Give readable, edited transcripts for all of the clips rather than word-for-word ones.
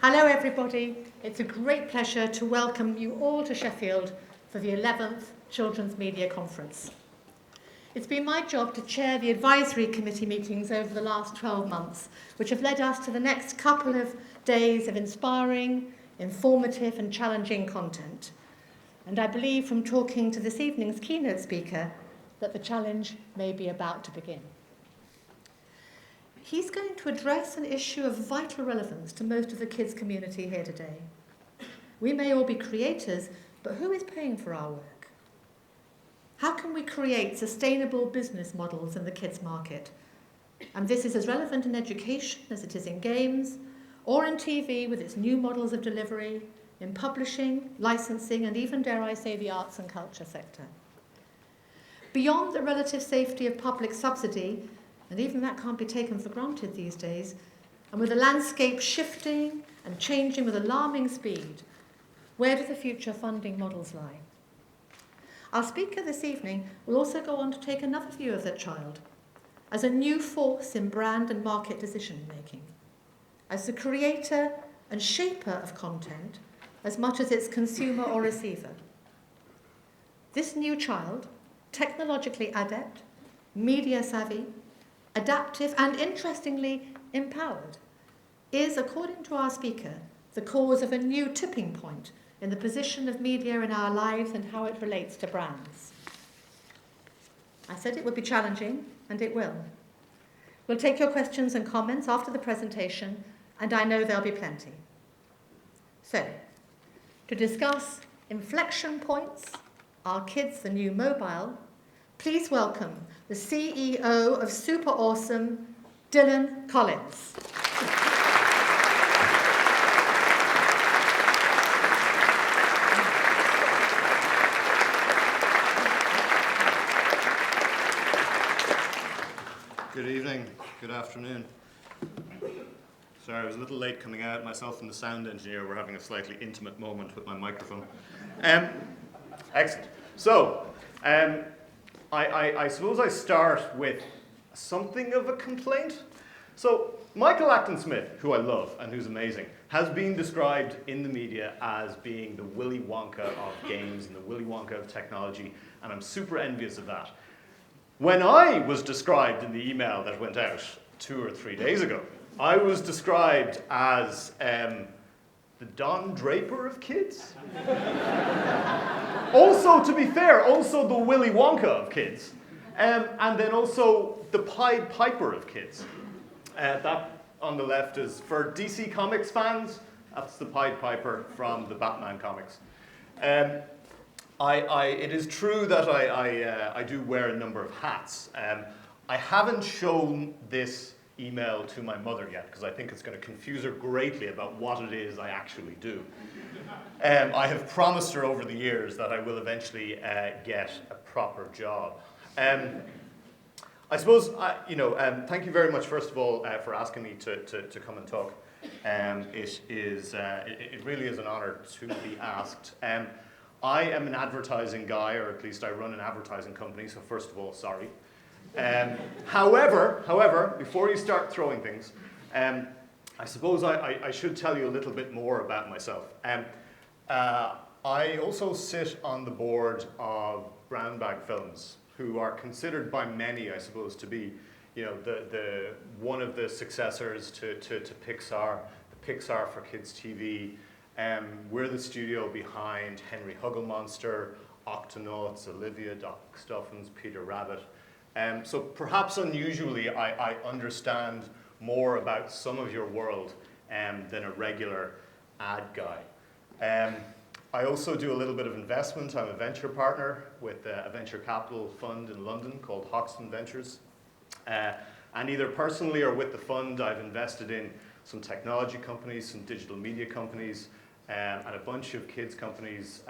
Hello everybody, it's a great pleasure to welcome you all to Sheffield for the 11th Children's Media Conference. It's been my job to chair the advisory committee meetings over the last 12 months, which have led us to the next couple of days of inspiring, informative and challenging content. And I believe from talking to this evening's keynote speaker that the challenge may be about to begin. He's going to address an issue of vital relevance to most of the kids community here today. We may all be creators, but who is paying for our work? How can we create sustainable business models in the kids market? And this is as relevant in education as it is in games, or in TV with its new models of delivery, in publishing, licensing, and even, dare I say, the arts and culture sector. Beyond the relative safety of public subsidy, and even that can't be taken for granted these days, and with the landscape shifting and changing with alarming speed, where do the future funding models lie? Our speaker this evening will also go on to take another view of that child as a new force in brand and market decision-making, as the creator and shaper of content as much as its consumer or receiver. This new child, technologically adept, media savvy, adaptive and, interestingly, empowered, is, according to our speaker, the cause of a new tipping point in the position of media in our lives and how it relates to brands. I said it would be challenging, and it will. We'll take your questions and comments after the presentation, and I know there'll be plenty. So, to discuss Inflection Points, Our Kids the New Mobile, please welcome the CEO of SuperAwesome, Dylan Collins. Good evening, good afternoon. Sorry, I was a little late coming out. Myself and the sound engineer were having a slightly intimate moment with my microphone. Excellent. So, I suppose I start with something of a complaint. So, Michael Acton-Smith, who I love and who's amazing, has been described in the media as being the Willy Wonka of games and the Willy Wonka of technology, and I'm super envious of that. When I was described in the email that went out 2 or 3 days ago, I was described as the Don Draper of kids. Also, to be fair, also the Willy Wonka of kids. And then also the Pied Piper of kids. That on the left is for DC Comics fans. That's the Pied Piper from the Batman comics. It is true that I do wear a number of hats. I haven't shown this email to my mother yet because I think it's going to confuse her greatly about what it is I actually do. I have promised her over the years that I will eventually get a proper job. I suppose, thank you very much, first of all, for asking me to come and talk. It really is an honor to be asked. I am an advertising guy, or at least I run an advertising company, so first of all, sorry. However, before you start throwing things, I suppose I should tell you a little bit more about myself. I also sit on the board of Brown Bag Films, who are considered by many, I suppose, to be, the one of the successors to Pixar, the Pixar for Kids TV. We're the studio behind Henry Hugglemonster, Octonauts, Olivia, Doc Stuffins, Peter Rabbit. So perhaps unusually, I understand more about some of your world than a regular ad guy. I also do a little bit of investment. I'm a venture partner with a venture capital fund in London called Hoxton Ventures. And either personally or with the fund, I've invested in some technology companies, some digital media companies, and a bunch of kids companies,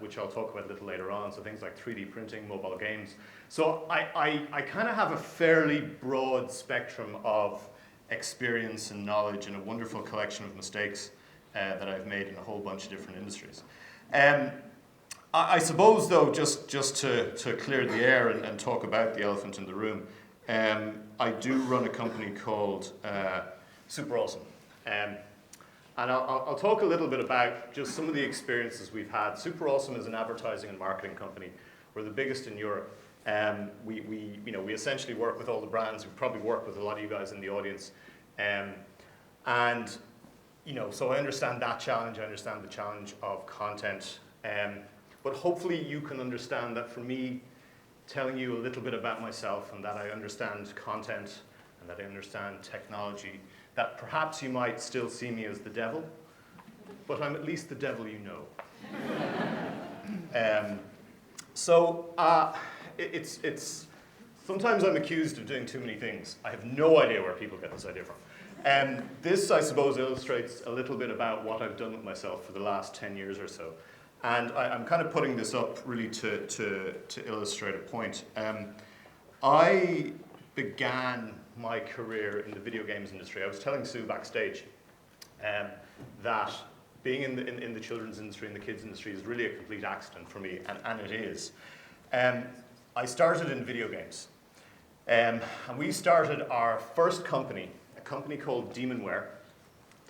which I'll talk about a little later on, so things like 3D printing, mobile games. So I kind of have a fairly broad spectrum of experience and knowledge and a wonderful collection of mistakes that I've made in a whole bunch of different industries. I suppose, though, just to clear the air and talk about the elephant in the room, I do run a company called SuperAwesome. And I'll talk a little bit about just some of the experiences we've had. SuperAwesome is an advertising and marketing company. We're the biggest in Europe. We essentially work with all the brands. We probably work with a lot of you guys in the audience. So I understand that challenge. I understand the challenge of content. But hopefully you can understand that for me, telling you a little bit about myself and that I understand content and that I understand technology, that perhaps you might still see me as the devil, but I'm at least the devil you know. Sometimes I'm accused of doing too many things. I have no idea where people get this idea from. This, I suppose, illustrates a little bit about what I've done with myself for the last 10 years or so. And I'm kind of putting this up really to illustrate a point. I began my career in the video games industry. I was telling Sue backstage that being in the children's industry and the kids industry is really a complete accident for me, and it is. I started in video games. And we started our first company, a company called Demonware,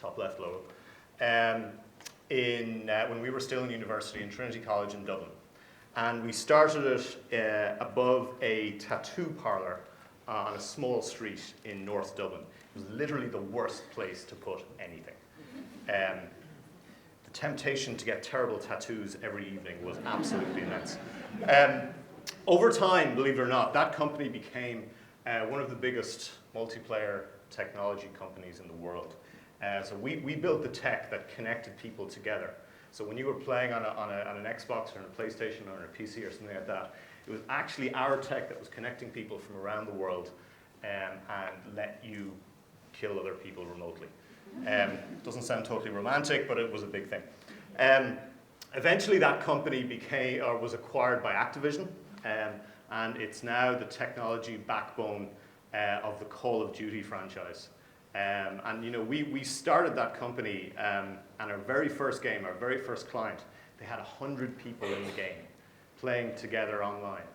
top left logo, when we were still in university in Trinity College in Dublin. And we started it above a tattoo parlour on a small street in North Dublin. It was literally the worst place to put anything. The temptation to get terrible tattoos every evening was absolutely immense. Over time, believe it or not, that company became one of the biggest multiplayer technology companies in the world. So we built the tech that connected people together. So when you were playing on an Xbox or on a PlayStation or on a PC or something like that, it was actually our tech that was connecting people from around the world and let you kill other people remotely. Doesn't sound totally romantic, but it was a big thing. Eventually that company was acquired by Activision, and it's now the technology backbone of the Call of Duty franchise. We started that company, and our very first game, our very first client, they had 100 people in the game playing together online,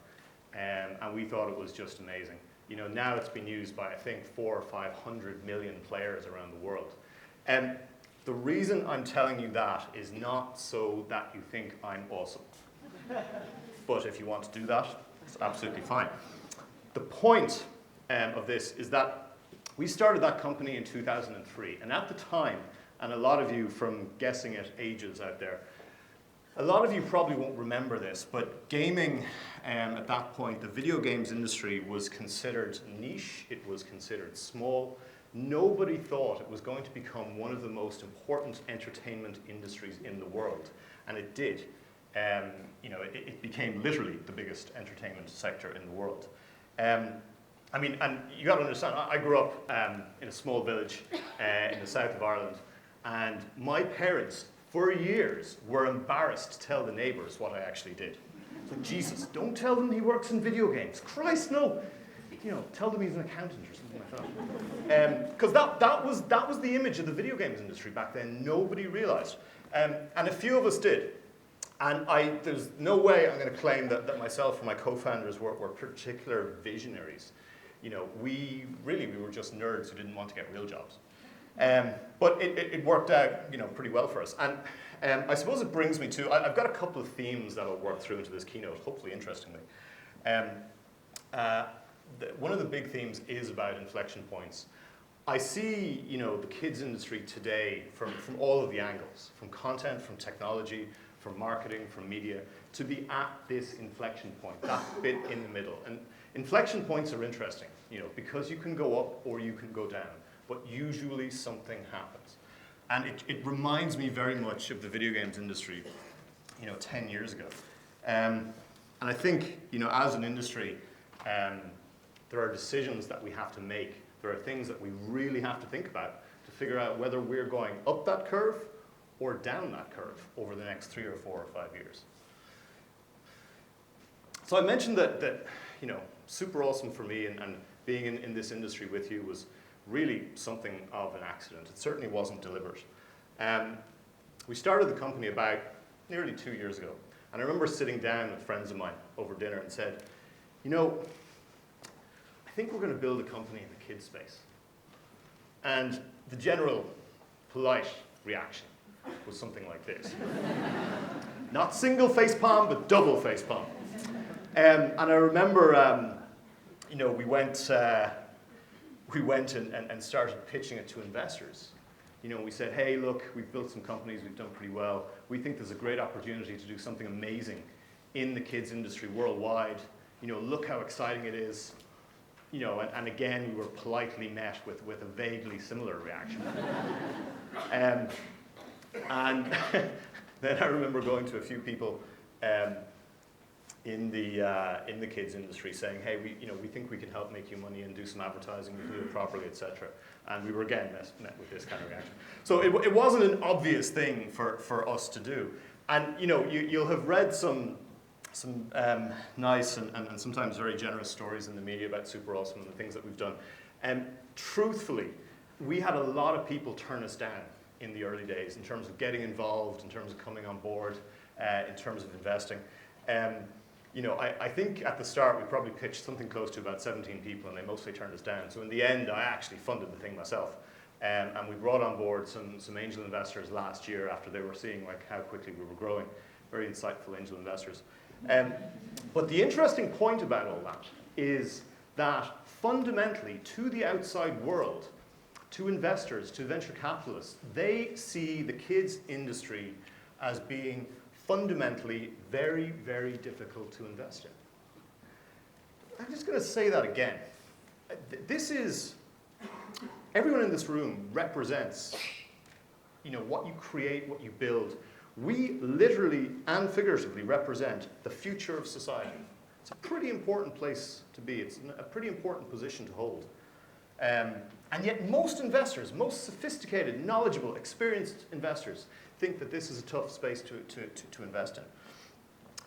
and we thought it was just amazing. Now it's been used by, I think, 400 or 500 million players around the world. The reason I'm telling you that is not so that you think I'm awesome. But if you want to do that, it's absolutely fine. The point of this is that we started that company in 2003, and at the time, and a lot of you from guessing at ages out there, a lot of you probably won't remember this, but gaming at that point, the video games industry was considered niche, it was considered small. Nobody thought it was going to become one of the most important entertainment industries in the world, and it did. It became literally the biggest entertainment sector in the world. And you got to understand, I grew up in a small village in the south of Ireland, and my parents, for years, were embarrassed to tell the neighbours what I actually did. So, Jesus, don't tell them he works in video games. Christ, no. Tell them he's an accountant or something like that. Because that was the image of the video games industry back then. Nobody realised. And a few of us did. And there's no way I'm going to claim that myself and my co-founders were particular visionaries. We were just nerds who didn't want to get real jobs. But it worked out, pretty well for us. And I suppose it brings me to, I've got a couple of themes that I'll work through into this keynote, hopefully interestingly. One of the big themes is about inflection points. I see, the kids industry today from all of the angles, from content, from technology, from marketing, from media, to be at this inflection point, that bit in the middle. And inflection points are interesting, because you can go up or you can go down, but usually something happens. And it reminds me very much of the video games industry, 10 years ago. And I think, as an industry, there are decisions that we have to make. There are things that we really have to think about to figure out whether we're going up that curve or down that curve over the next 3 or 4 or 5 years. So I mentioned that SuperAwesome for me and being in this industry with you was really something of an accident. It certainly wasn't deliberate. We started the company about nearly 2 years ago. And I remember sitting down with friends of mine over dinner and said, I think we're going to build a company in the kids space. And the general polite reaction was something like this. Not single face palm, but double face palm. And I remember, we went and started pitching it to investors. We said, hey, look, we've built some companies, we've done pretty well. We think there's a great opportunity to do something amazing in the kids industry worldwide. Look how exciting it is. And again, we were politely met with a vaguely similar reaction. And then I remember going to a few people in the kids industry saying, hey, we think we can help make you money and do some advertising, we do it properly, etc. And we were again met with this kind of reaction. So it wasn't an obvious thing for us to do. And you'll have read some nice and sometimes very generous stories in the media about SuperAwesome and the things that we've done. And truthfully, we had a lot of people turn us down in the early days in terms of getting involved, in terms of coming on board, in terms of investing. I think at the start we probably pitched something close to about 17 people and they mostly turned us down. So in the end, I actually funded the thing myself. And we brought on board some angel investors last year after they were seeing how quickly we were growing. Very insightful angel investors. But the interesting point about all that is that fundamentally to the outside world, to investors, to venture capitalists, they see the kids industry as being fundamentally very, very difficult to invest in. I'm just going to say that again. Everyone in this room represents, what you create, what you build. We literally and figuratively represent the future of society. It's a pretty important place to be. It's a pretty important position to hold. And yet most investors, most sophisticated, knowledgeable, experienced investors think that this is a tough space to invest in.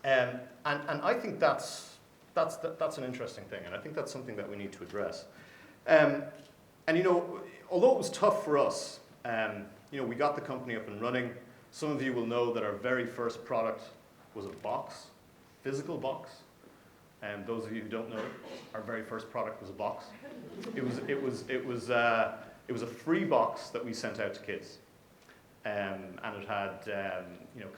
And I think that's an interesting thing, and I think that's something that we need to address. Although it was tough for us, we got the company up and running. Some of you will know that our very first product was a box, physical box. And those of you who don't know, our very first product was a box. It was a free box that we sent out to kids, and it had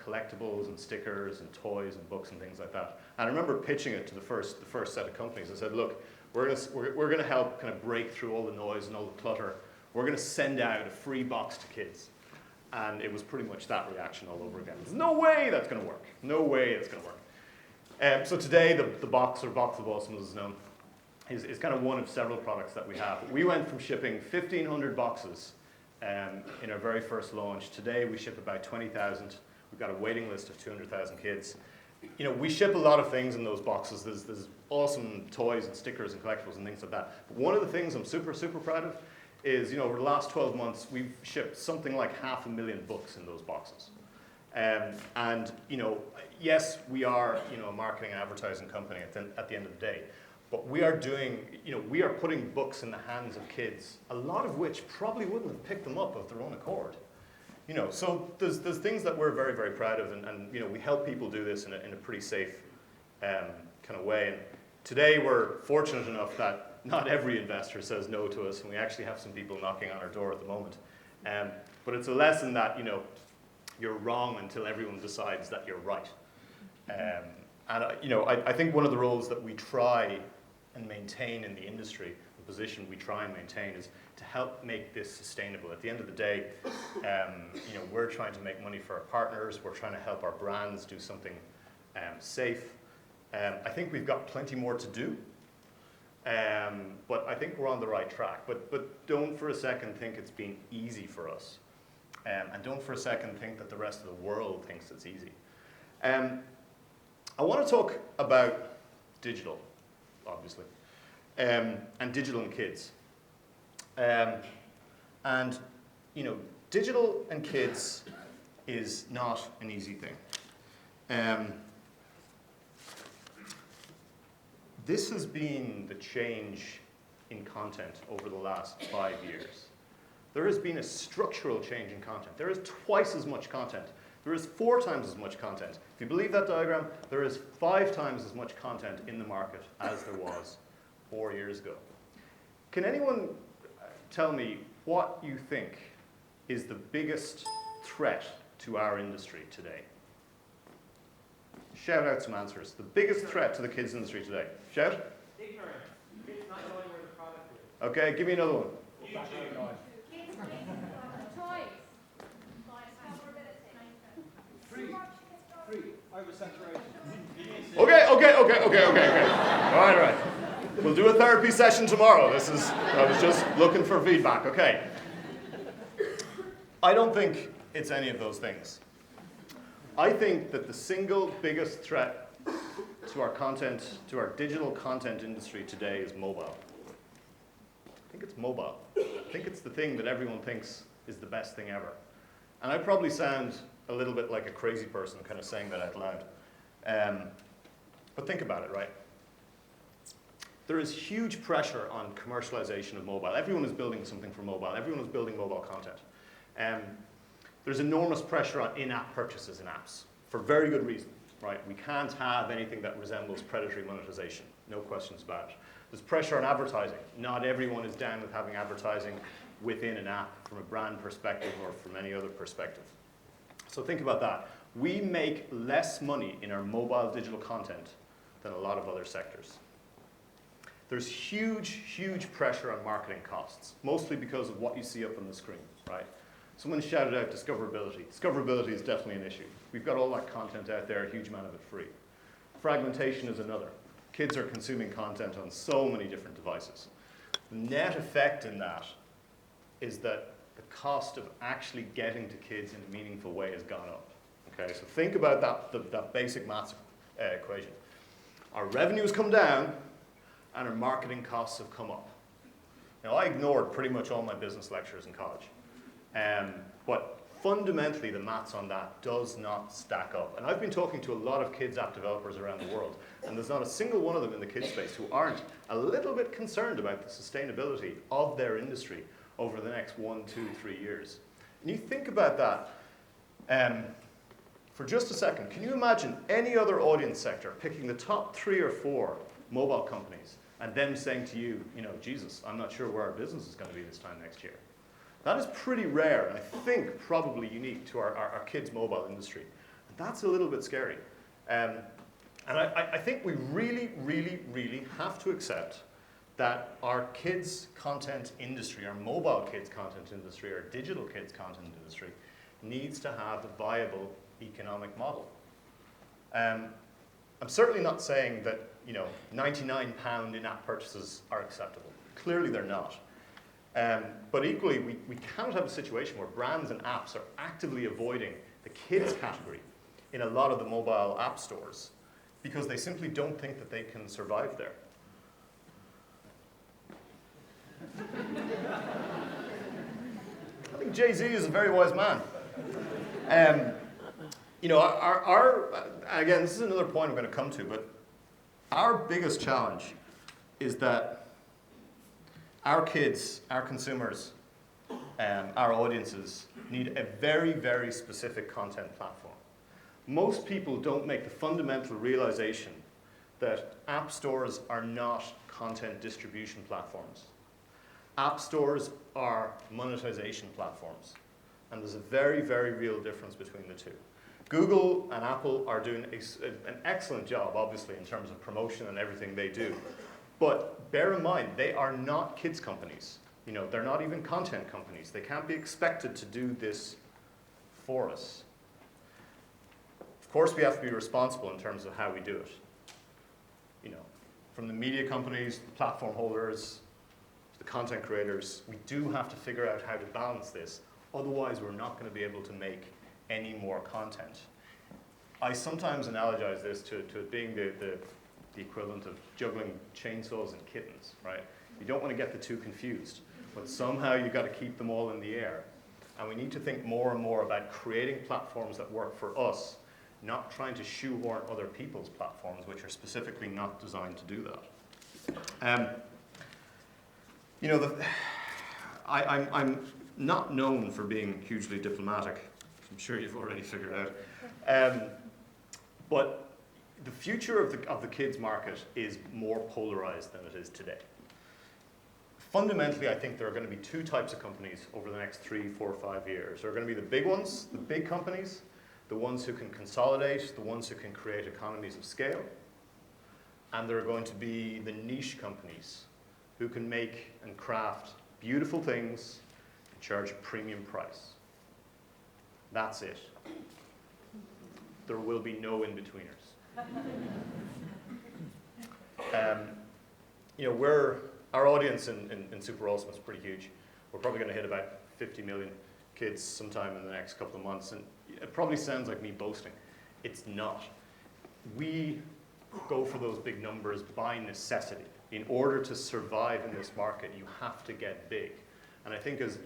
collectibles and stickers and toys and books and things like that. And I remember pitching it to the first set of companies. I said, look, we're going to help kind of break through all the noise and all the clutter. We're going to send out a free box to kids. And it was pretty much that reaction all over again. There's no way that's going to work. No way that's going to work. So today, the box, or Box of Awesome as it's known, is kind of one of several products that we have. We went from shipping 1,500 boxes in our very first launch. Today, we ship about 20,000. We've got a waiting list of 200,000 kids. We ship a lot of things in those boxes. There's awesome toys and stickers and collectibles and things like that. But one of the things I'm super, super proud of is, over the last 12 months, we've shipped something like 500,000 books in those boxes. Yes, we are, a marketing and advertising company at the end of the day, but we are doing, we are putting books in the hands of kids, a lot of which probably wouldn't have picked them up of their own accord. So there's things that we're very, very proud of, and we help people do this in a pretty safe kind of way. And today we're fortunate enough that not every investor says no to us, and we actually have some people knocking on our door at the moment. But it's a lesson that, you're wrong until everyone decides that you're right. I think one of the roles that we try and maintain in the industry, the position we try and maintain, is to help make this sustainable. At the end of the day, we're trying to make money for our partners. We're trying to help our brands do something safe. I think we've got plenty more to do, but I think we're on the right track. But don't for a second think it's been easy for us. And don't for a second think that the rest of the world thinks it's easy. I want to talk about digital, obviously, and digital and kids. Digital and kids is not an easy thing. This has been the change in content over the last 5 years. There has been a structural change in content. There is twice as much content. There is 4 times as much content. If you believe that diagram, there is 5 times as much content in the market as there was 4 years ago. Can anyone tell me what you think is the biggest threat to our industry today? Shout out some answers. The biggest threat to the kids industry today. Shout. Ignorance. Kids not knowing where the product is. Okay, give me another one. YouTube. Toys. Free. Oversaturation. Okay. All right. We'll do a therapy session tomorrow. I was just looking for feedback. Okay. I don't think it's any of those things. I think that the single biggest threat to our digital content industry today is mobile. I think it's mobile. I think it's the thing that everyone thinks is the best thing ever. And I probably sound a little bit like a crazy person kind of saying that out loud. But think about it, right? There is huge pressure on commercialization of mobile. Everyone is building something for mobile. Everyone is building mobile content. There's enormous pressure on in-app purchases in apps for very good reason, right? We can't have anything that resembles predatory monetization. No questions about it. There's pressure on advertising. Not everyone is down with having advertising within an app from a brand perspective or from any other perspective. So think about that. We make less money in our mobile digital content than a lot of other sectors. There's huge pressure on marketing costs, mostly because of what you see up on the screen, right? Someone shouted out discoverability. Discoverability is definitely an issue. We've got all that content out there, a huge amount of it free. Fragmentation is another. Kids are consuming content on so many different devices. The net effect in that is that the cost of actually getting to kids in a meaningful way has gone up. Okay, so think about that basic maths equation. Our revenues come down, and our marketing costs have come up. Now, I ignored pretty much all my business lectures in college. But fundamentally, the maths on that does not stack up. And I've been talking to a lot of kids app developers around the world, and there's not a single one of them in the kids space who aren't a little bit concerned about the sustainability of their industry over the next 1, 2, 3 years. And you think about that for just a second. Can you imagine any other audience sector picking the top 3 or 4 mobile companies and them saying to you, Jesus, I'm not sure where our business is going to be this time next year? That is pretty rare, and I think probably unique to our kids' mobile industry. And that's a little bit scary. And I think we really have to accept that our kids' content industry, our mobile kids' content industry, our digital kids' content industry, needs to have a viable economic model. I'm certainly not saying that £99 in-app purchases are acceptable. Clearly they're not. But equally, we cannot have a situation where brands and apps are actively avoiding the kids category in a lot of the mobile app stores because they simply don't think that they can survive there. I think Jay-Z is a very wise man. Again, this is another point I'm going to come to, but our biggest challenge is that our kids, our consumers, our audiences need a very specific content platform. Most people don't make the fundamental realization that app stores are not content distribution platforms. App stores are monetization platforms. And there's a very real difference between the two. Google and Apple are doing an excellent job, obviously, in terms of promotion and everything they do. But bear in mind, they are not kids companies. They're not even content companies. They can't be expected to do this for us. Of course, we have to be responsible in terms of how we do it. From the media companies, the platform holders, the content creators, we do have to figure out how to balance this. Otherwise, we're not going to be able to make any more content. I sometimes analogize this to it being the equivalent of juggling chainsaws and kittens, right? You don't want to get the two confused, but somehow you've got to keep them all in the air. And we need to think more and more about creating platforms that work for us, not trying to shoehorn other people's platforms, which are specifically not designed to do that. I'm not known for being hugely diplomatic. I'm sure you've already figured out. But the future of the kids market is more polarized than it is today. Fundamentally, I think there are going to be two types of companies over the next 3, 4, 5 years. There are going to be the big ones, the big companies, the ones who can consolidate, the ones who can create economies of scale. And there are going to be the niche companies who can make and craft beautiful things and charge a premium price. That's it. There will be no in-betweeners. Our audience in SuperAwesome is pretty huge. We're probably going to hit about 50 million kids sometime in the next couple of months. And it probably sounds like me boasting. It's not. We go for those big numbers by necessity. In order to survive in this market, you have to get big. And I think as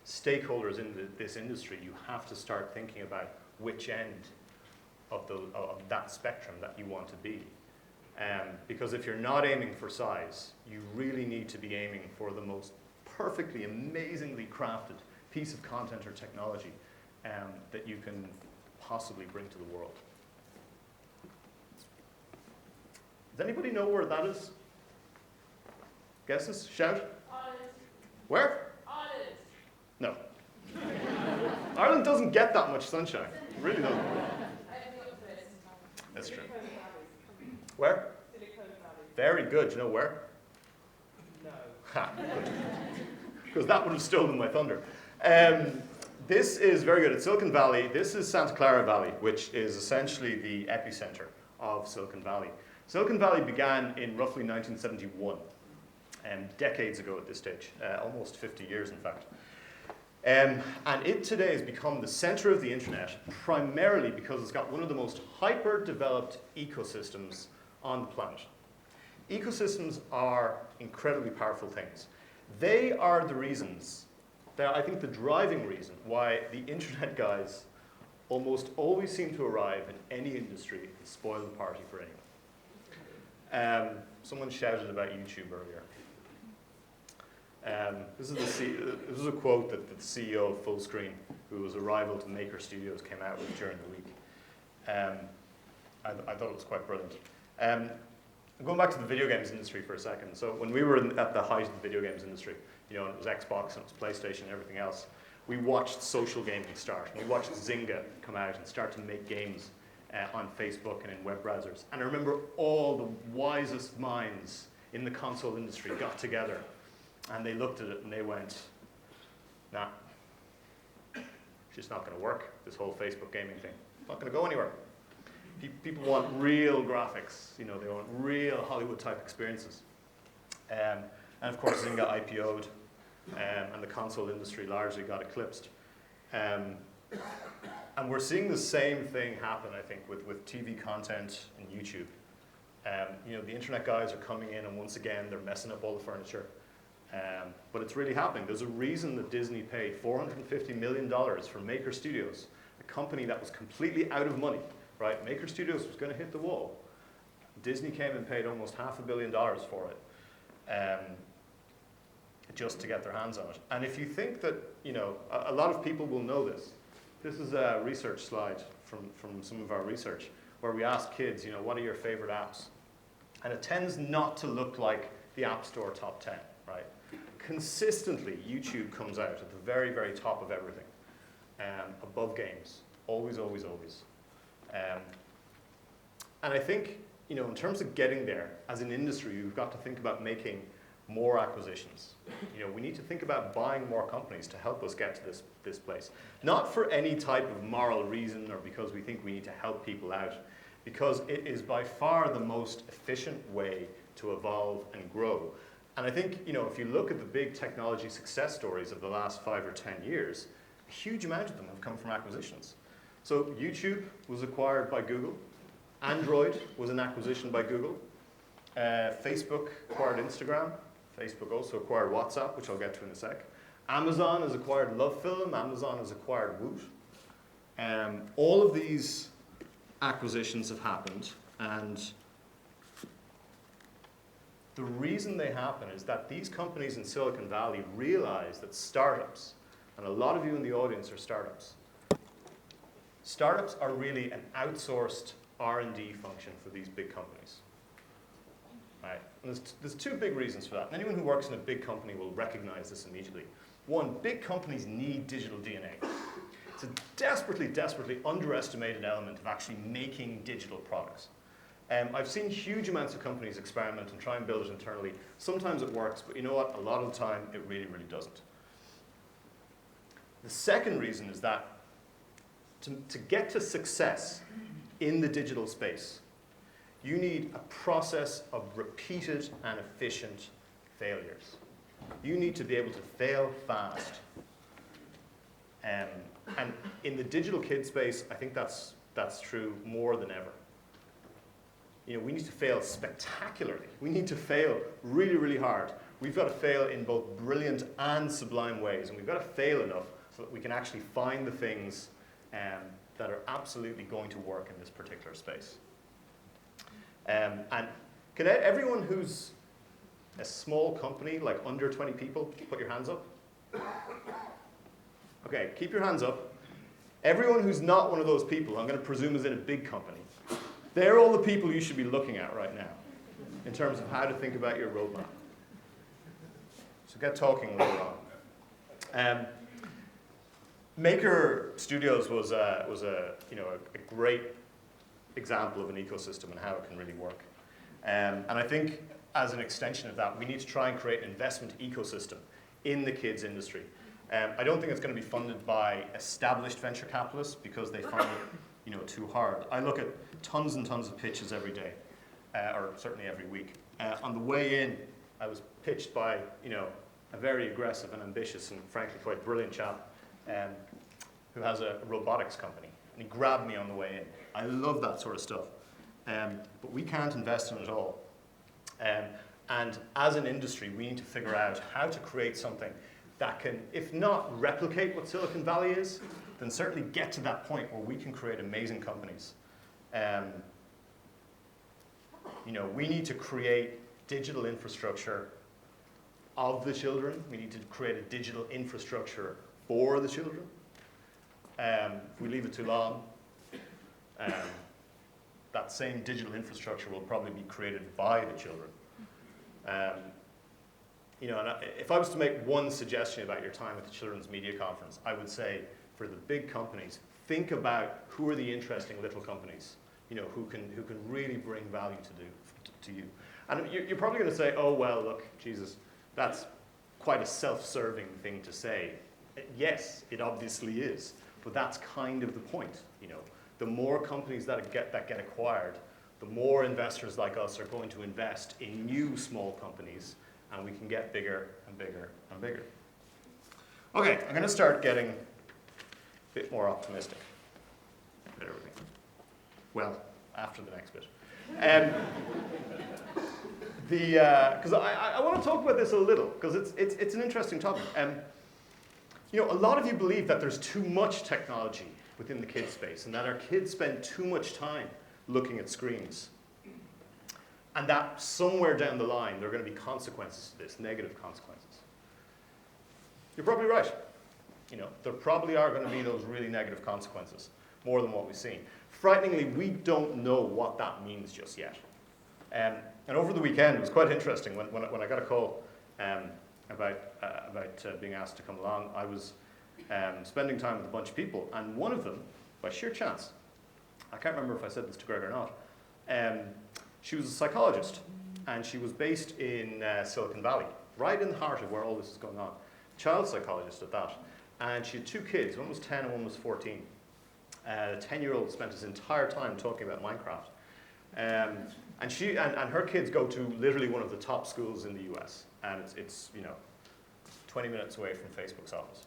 stakeholders in this industry, you have to start thinking about which end of that spectrum that you want to be. Because if you're not aiming for size, you really need to be aiming for the most perfectly, amazingly crafted piece of content or technology that you can possibly bring to the world. Does anybody know where that is? Guesses? Shout. Ireland. Where? Ireland. No. Ireland doesn't get that much sunshine. It really doesn't. That's true. Where? Very good. Do you know where? No. Ha, good. Because that would have stolen my thunder. This is very good. It's Silicon Valley. This is Santa Clara Valley, which is essentially the epicenter of Silicon Valley. Silicon Valley began in roughly 1971, decades ago at this stage, almost 50 years in fact. And it today has become the center of the internet, primarily because it's got one of the most hyper-developed ecosystems on the planet. Ecosystems are incredibly powerful things. They are the reasons, they're, I think, the driving reason why the internet guys almost always seem to arrive in any industry and spoil the party for anyone. Someone shouted about YouTube earlier. This is a quote that the CEO of Fullscreen, who was a rival to Maker Studios, came out with during the week. I thought it was quite brilliant. Going back to the video games industry for a second. So when we were at the height of the video games industry, and it was Xbox and it was PlayStation and everything else, we watched social gaming start. We watched Zynga come out and start to make games on Facebook and in web browsers. And I remember all the wisest minds in the console industry got together and they looked at it and they went, nah, it's just not going to work, this whole Facebook gaming thing. It's not going to go anywhere. People want real graphics, they want real Hollywood-type experiences. And of course, Zynga IPO'd, and the console industry largely got eclipsed. And we're seeing the same thing happen, I think, with TV content and YouTube. The internet guys are coming in, and once again, they're messing up all the furniture. But it's really happening. There's a reason that Disney paid $450 million for Maker Studios, a company that was completely out of money. Right? Maker Studios was going to hit the wall. Disney came and paid almost $500 million for it, just to get their hands on it. And if you think that, a lot of people will know this. This is a research slide from some of our research where we ask kids, what are your favorite apps? And it tends not to look like the App Store top 10, right? Consistently, YouTube comes out at the very, very top of everything, above games, always, always, always. And I think, in terms of getting there, as an industry, you've got to think about making more acquisitions. We need to think about buying more companies to help us get to this place. Not for any type of moral reason or because we think we need to help people out, because it is by far the most efficient way to evolve and grow. And I think, if you look at the big technology success stories of the last 5 or 10 years, a huge amount of them have come from acquisitions. So YouTube was acquired by Google. Android was an acquisition by Google. Facebook acquired Instagram. Facebook also acquired WhatsApp, which I'll get to in a sec. Amazon has acquired LoveFilm. Amazon has acquired Woot. All of these acquisitions have happened, and the reason they happen is that these companies in Silicon Valley realize that startups, and a lot of you in the audience are startups, startups are really an outsourced R&D function for these big companies, right? And there's two big reasons for that. And anyone who works in a big company will recognize this immediately. One, big companies need digital DNA. It's a desperately, desperately underestimated element of actually making digital products. I've seen huge amounts of companies experiment and try and build it internally. Sometimes it works, but you know what? A lot of the time, it really, really doesn't. The second reason is that to get to success in the digital space, you need a process of repeated and efficient failures. You need to be able to fail fast. And in the digital kid space, I think that's true more than ever. You know, we need to fail spectacularly. We need to fail really, really hard. We've got to fail in both brilliant and sublime ways, and we've got to fail enough so that we can actually find the things that are absolutely going to work in this particular space. And can everyone who's a small company, like under 20 people, put your hands up? Okay, keep your hands up. Everyone who's not one of those people, I'm going to presume is in a big company, they're all the people you should be looking at right now in terms of how to think about your roadmap. So get talking later on. Maker Studios was a great example of an ecosystem and how it can really work. And I think as an extension of that, we need to try and create an investment ecosystem in the kids industry. I don't think it's going to be funded by established venture capitalists because they find it too hard. I look at tons and tons of pitches every day, or certainly every week. On the way in, I was pitched by a very aggressive and ambitious and frankly quite brilliant chap who has a robotics company. And he grabbed me on the way in. I love that sort of stuff. But we can't invest in it all. And as an industry, we need to figure out how to create something that can, if not replicate what Silicon Valley is, then certainly get to that point where we can create amazing companies. We need to create digital infrastructure of the children. We need to create a digital infrastructure for the children. If we leave it too long, that same digital infrastructure will probably be created by the children. If I was to make one suggestion about your time at the Children's Media Conference, I would say for the big companies, think about who are the interesting little companies, who can really bring value to you. And you're probably going to say, oh, well, look, Jesus, that's quite a self-serving thing to say. Yes, it obviously is, but that's kind of the point. The more companies that get acquired, the more investors like us are going to invest in new small companies, and we can get bigger and bigger and bigger. Okay, I'm going to start getting a bit more optimistic. Bear with me. Well, after the next bit. Because I want to talk about this a little, because it's an interesting topic. A lot of you believe that there's too much technology within the kids space, and that our kids spend too much time looking at screens. And that somewhere down the line, there are going to be consequences to this, negative consequences. You're probably right. There probably are going to be those really negative consequences, more than what we've seen. Frighteningly, we don't know what that means just yet. And over the weekend, it was quite interesting. When I got a call about being asked to come along, I was spending time with a bunch of people, and one of them, by sheer chance, I can't remember if I said this to Greg or not, she was a psychologist, and she was based in Silicon Valley, right in the heart of where all this is going on. Child psychologist at that. And she had two kids, one was 10 and one was 14. The 10-year-old spent his entire time talking about Minecraft. And her kids go to literally one of the top schools in the US, and it's 20 minutes away from Facebook's office.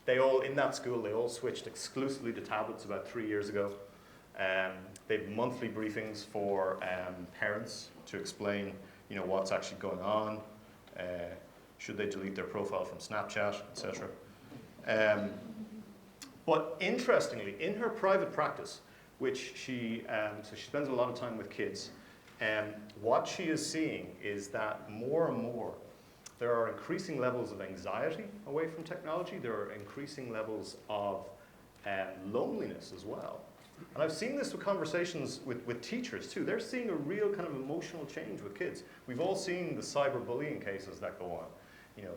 In that school, they all switched exclusively to tablets about 3 years ago. They have monthly briefings for parents to explain, what's actually going on. Should they delete their profile from Snapchat, etc. But interestingly, in her private practice, which she spends a lot of time with kids, what she is seeing is that more and more there are increasing levels of anxiety away from technology. There are increasing levels of loneliness as well And I've seen this with conversations with teachers too. They're seeing a real kind of emotional change with kids. We've all seen the cyberbullying cases that go on. You know,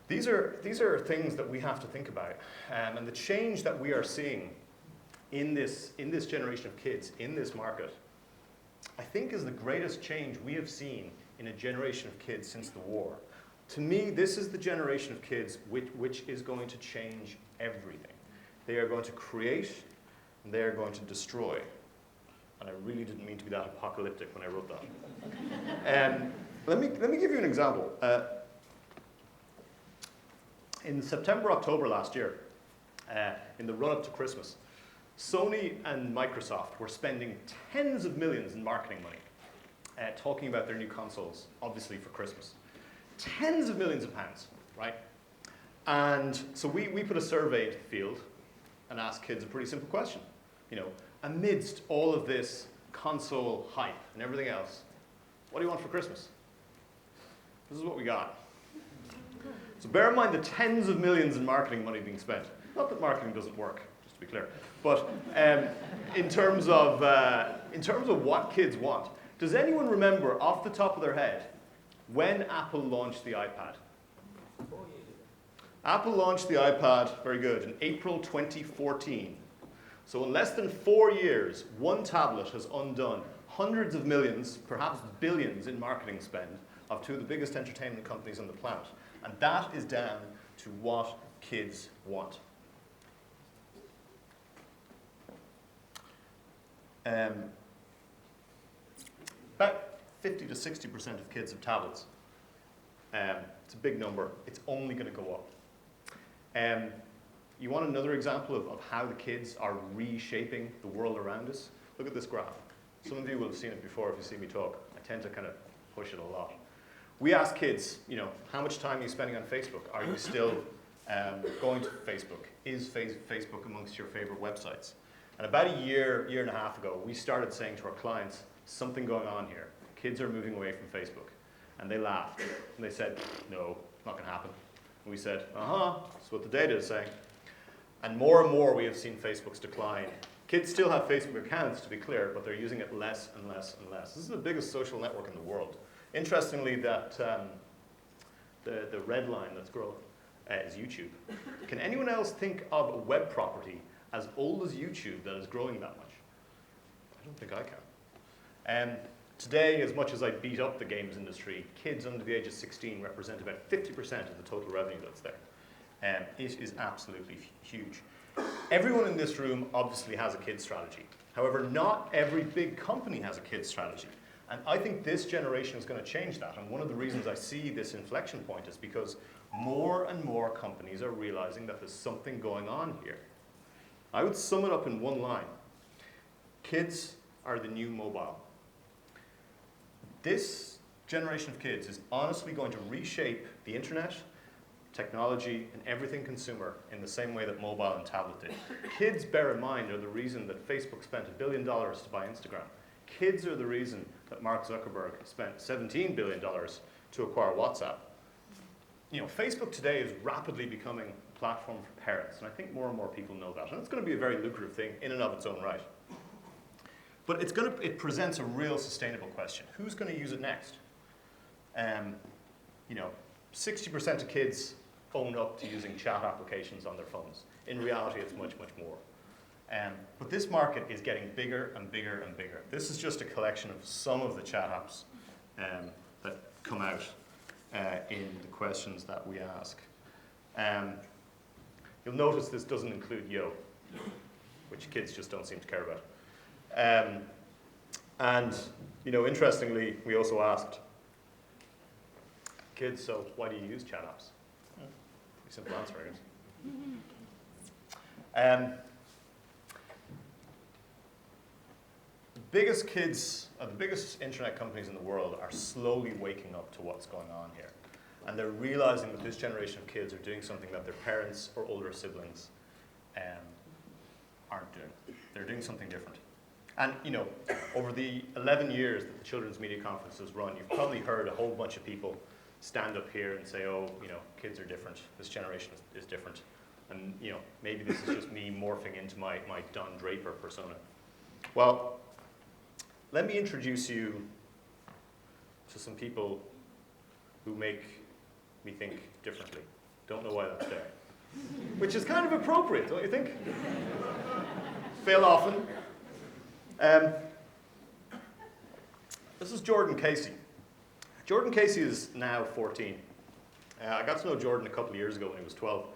these are things that we have to think about. And the change that we are seeing in this generation of kids, in this market, I think is the greatest change we have seen in a generation of kids since the war. To me, this is the generation of kids which is going to change everything. They are going to create, and they are going to destroy. And I really didn't mean to be that apocalyptic when I wrote that. Let me give you an example. In September, October last year, in the run-up to Christmas, Sony and Microsoft were spending tens of millions in marketing money, talking about their new consoles, obviously for Christmas. Tens of millions of pounds, right? And so we put a survey into the field and asked kids a pretty simple question. You know, amidst all of this console hype and everything else, what do you want for Christmas? This is what we got. So bear in mind the tens of millions in marketing money being spent. Not that marketing doesn't work, just to be clear. But in terms of what kids want, does anyone remember off the top of their head when Apple launched the iPad? Apple launched the iPad, very good, in April 2014. So in less than 4 years, one tablet has undone hundreds of millions, perhaps billions in marketing spend of two of the biggest entertainment companies on the planet. And that is down to what kids want. About 50 to 60% of kids have tablets. It's a big number. It's only going to go up. You want another example of how the kids are reshaping the world around us? Look at this graph. Some of you will have seen it before if you see me talk. I tend to kind of push it a lot. We ask kids, you know, how much time are you spending on Facebook? Are you still going to Facebook? Is Facebook amongst your favorite websites? And about a year and a half ago, we started saying to our clients, something going on here. Kids are moving away from Facebook. And they laughed. And they said, no, not going to happen. And we said, that's what the data is saying. And more we have seen Facebook's decline. Kids still have Facebook accounts, to be clear, but they're using it less and less and less. This is the biggest social network in the world. Interestingly, that the red line that's growing is YouTube. Can anyone else think of a web property as old as YouTube that is growing that much? I don't think I can. Today, as much as I beat up the games industry, kids under the age of 16 represent about 50% of the total revenue that's there. It is absolutely huge. Everyone in this room obviously has a kid strategy. However, not every big company has a kid strategy. And I think this generation is going to change that. And one of the reasons I see this inflection point is because more and more companies are realizing that there's something going on here. I would sum it up in one line. Kids are the new mobile. This generation of kids is honestly going to reshape the internet, technology, and everything consumer in the same way that mobile and tablet did. Kids, bear in mind, are the reason that Facebook spent $1 billion to buy Instagram. Kids are the reason that Mark Zuckerberg spent $17 billion to acquire WhatsApp. You know, Facebook today is rapidly becoming a platform for parents, and I think more and more people know that. And it's going to be a very lucrative thing in and of its own right. But it presents a real sustainable question. Who's going to use it next? You know, 60% of kids own up to using chat applications on their phones. In reality, it's much, much more. But this market is getting bigger and bigger and bigger. This is just a collection of some of the chat apps that come out in the questions that we ask. You'll notice this doesn't include Yo, which kids just don't seem to care about. And, you know, interestingly, we also asked kids, so why do you use chat apps? Pretty simple answer, I guess. The biggest internet companies in the world are slowly waking up to what's going on here. And they're realizing that this generation of kids are doing something that their parents or older siblings aren't doing. They're doing something different. And, you know, over the 11 years that the Children's Media Conference has run, you've probably heard a whole bunch of people stand up here and say, oh, you know, kids are different. This generation is different. And maybe this is just me morphing into my Don Draper persona. Well, let me introduce you to some people who make me think differently. Don't know why that's there. Which is kind of appropriate, don't you think? Fail often. This is Jordan Casey. Jordan Casey is now 14. I got to know Jordan a couple of years ago when he was 12.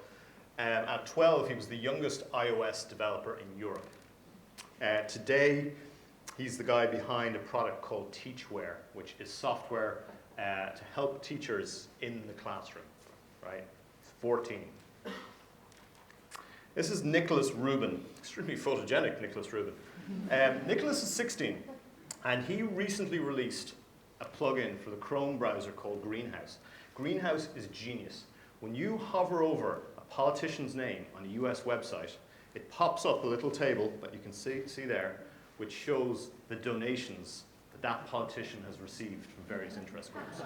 At 12, he was the youngest iOS developer in Europe. Today, he's the guy behind a product called Teachware, which is software to help teachers in the classroom, right? He's 14. This is Nicholas Rubin, extremely photogenic Nicholas Rubin. Nicholas is 16, and he recently released a plugin for the Chrome browser called Greenhouse. Greenhouse is genius. When you hover over a politician's name on a US website, it pops up a little table that you can see there, which shows the donations that politician has received from various interest groups.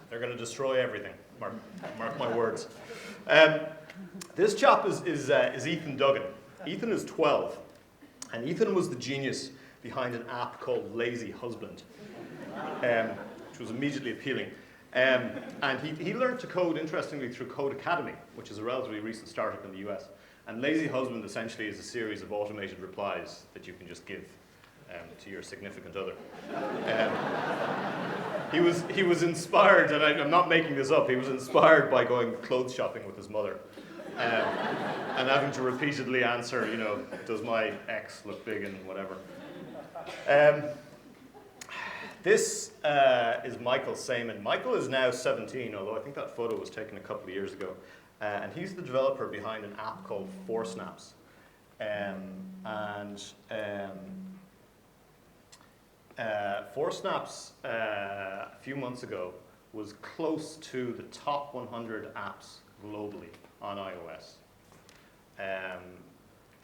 They're going to destroy everything. Mark my words. This chap is Ethan Duggan. Ethan is 12, and Ethan was the genius behind an app called Lazy Husband, which was immediately appealing. And he learned to code, interestingly, through Code Academy, which is a relatively recent startup in the US. And Lazy Husband essentially is a series of automated replies that you can just give to your significant other. He was inspired, and I'm not making this up, he was inspired by going clothes shopping with his mother. And having to repeatedly answer, does my ex look big and whatever. This is Michael Saman. Michael is now 17, although I think that photo was taken a couple of years ago. And he's the developer behind an app called 4Snaps. Four Snaps a few months ago was close to the top 100 apps globally on iOS.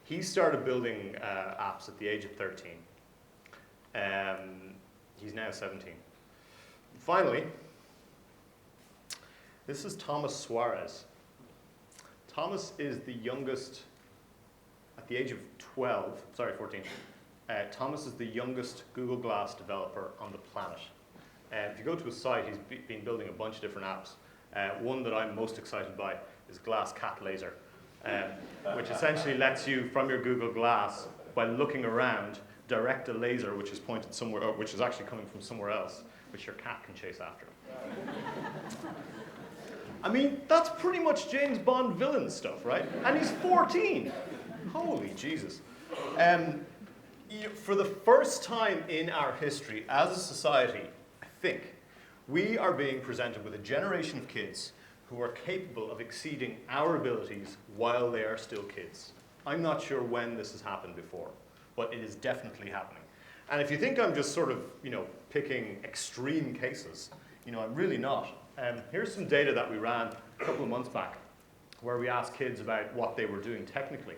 He started building apps at the age of 13. He's now 17. Finally, this is Tomas Suarez. Tomas is the youngest, at the age of 14. Tomas is the youngest Google Glass developer on the planet. If you go to his site, he's been building a bunch of different apps. One that I'm most excited by is Glass Cat Laser, which essentially lets you, from your Google Glass, by looking around, direct a laser which is pointed somewhere, or which is actually coming from somewhere else, which your cat can chase after. I mean, that's pretty much James Bond villain stuff, right? And he's 14. Holy Jesus. For the first time in our history, as a society, I think, we are being presented with a generation of kids who are capable of exceeding our abilities while they are still kids. I'm not sure when this has happened before, but it is definitely happening. And if you think I'm just sort of, picking extreme cases, I'm really not. Here's some data that we ran a couple of months back, where we asked kids about what they were doing technically.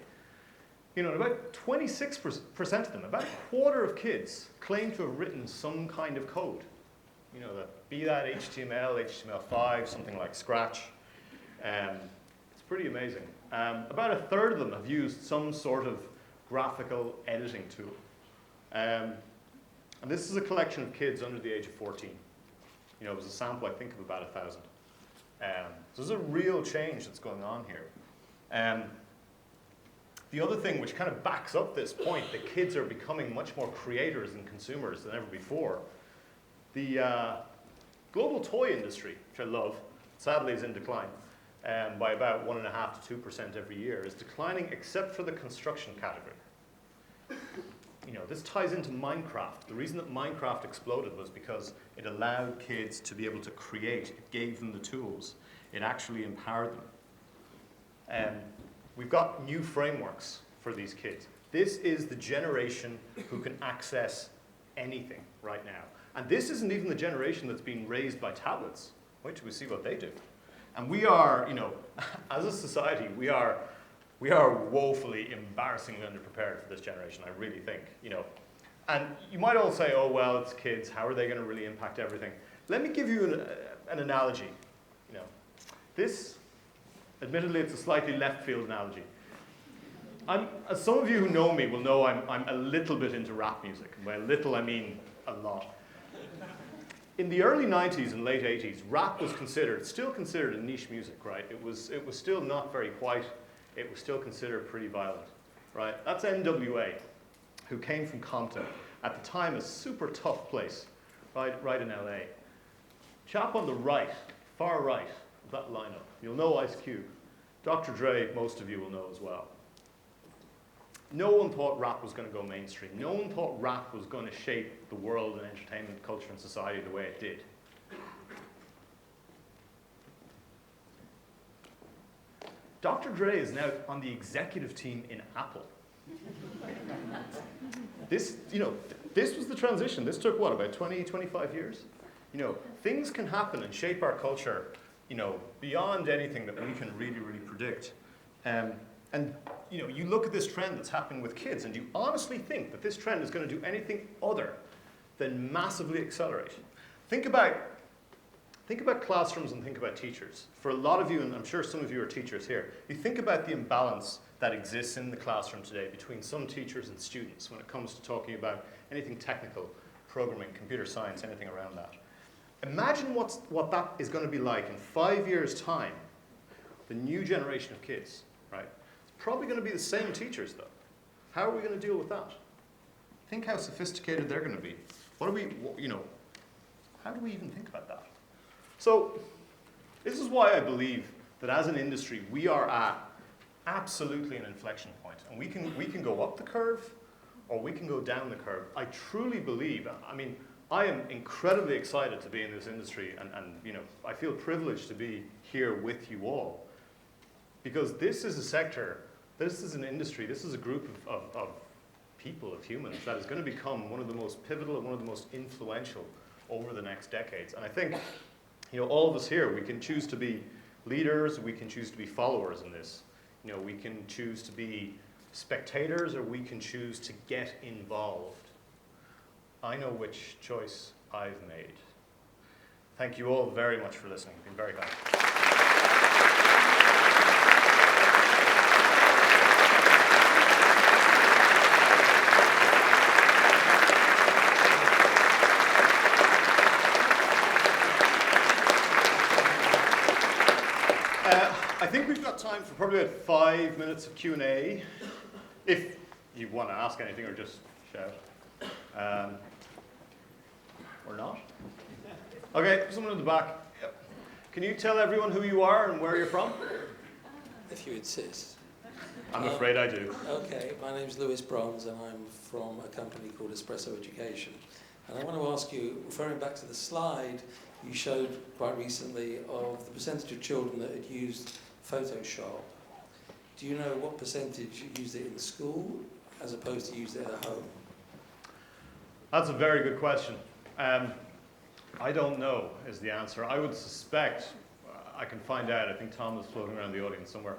About 26% of them, about a quarter of kids, claim to have written some kind of code. Be that HTML, HTML5, something like Scratch. It's pretty amazing. About a third of them have used some sort of graphical editing tool. And this is a collection of kids under the age of 14. It was a sample, I think, of about 1,000. So there's a real change that's going on here. The other thing which kind of backs up this point, that kids are becoming much more creators and consumers than ever before, the global toy industry, which I love, sadly is in decline by about 1.5% to 2% every year, is declining except for the construction category. This ties into Minecraft. The reason that Minecraft exploded was because it allowed kids to be able to create. It gave them the tools. It actually empowered them. We've got new frameworks for these kids. This is the generation who can access anything right now. And this isn't even the generation that's being raised by tablets. Wait till we see what they do. And we are, as a society, we are woefully, embarrassingly underprepared for this generation, I really think. And you might all say, oh, well, it's kids. How are they going to really impact everything? Let me give you an analogy. This, admittedly, it's a slightly left field analogy. As some of you who know me will know, I'm a little bit into rap music. And by a little, I mean a lot. In the early 90s and late 80s, rap was still considered a niche music, right? It was still not very white. It was still considered pretty violent, right? That's NWA, who came from Compton. At the time, a super tough place, right in LA. Chap on the right, far right of that lineup, you'll know Ice Cube. Dr. Dre, most of you will know as well. No one thought rap was going to go mainstream. No one thought rap was going to shape the world and entertainment, culture, and society the way it did. Dr. Dre is now on the executive team in Apple. This was the transition. This took, what, about 20, 25 years? Things can happen and shape our culture, beyond anything that we can really, really predict. And you look at this trend that's happening with kids, and you honestly think that this trend is going to do anything other than massively accelerate. Think about classrooms and think about teachers. For a lot of you, and I'm sure some of you are teachers here, you think about the imbalance that exists in the classroom today between some teachers and students when it comes to talking about anything technical, programming, computer science, anything around that. Imagine what that is going to be like in 5 years' time, the new generation of kids, right? It's probably going to be the same teachers, though. How are we going to deal with that? Think how sophisticated they're going to be. How do we even think about that? So, this is why I believe that as an industry, we are at absolutely an inflection point. And we can go up the curve, or we can go down the curve. I truly believe, I am incredibly excited to be in this industry, and I feel privileged to be here with you all. Because this is a sector, this is an industry, this is a group of people, of humans, that is going to become one of the most pivotal and one of the most influential over the next decades. And I think, all of us here, we can choose to be leaders, we can choose to be followers in this. We can choose to be spectators, or we can choose to get involved. I know which choice I've made. Thank you all very much for listening. It's been very kind. I think we've got time for probably about 5 minutes of Q&A, if you want to ask anything or just shout. Or not? Okay, someone in the back. Yep. Can you tell everyone who you are and where you're from? If you insist. I'm afraid I do. Okay, my name's Lewis Bronze, and I'm from a company called Espresso Education. And I want to ask you, referring back to the slide you showed quite recently of the percentage of children that had used Photoshop, do you know what percentage used it in school as opposed to used it at home? That's a very good question. I don't know is the answer. I would suspect, I can find out, I think Tom is floating around the audience somewhere.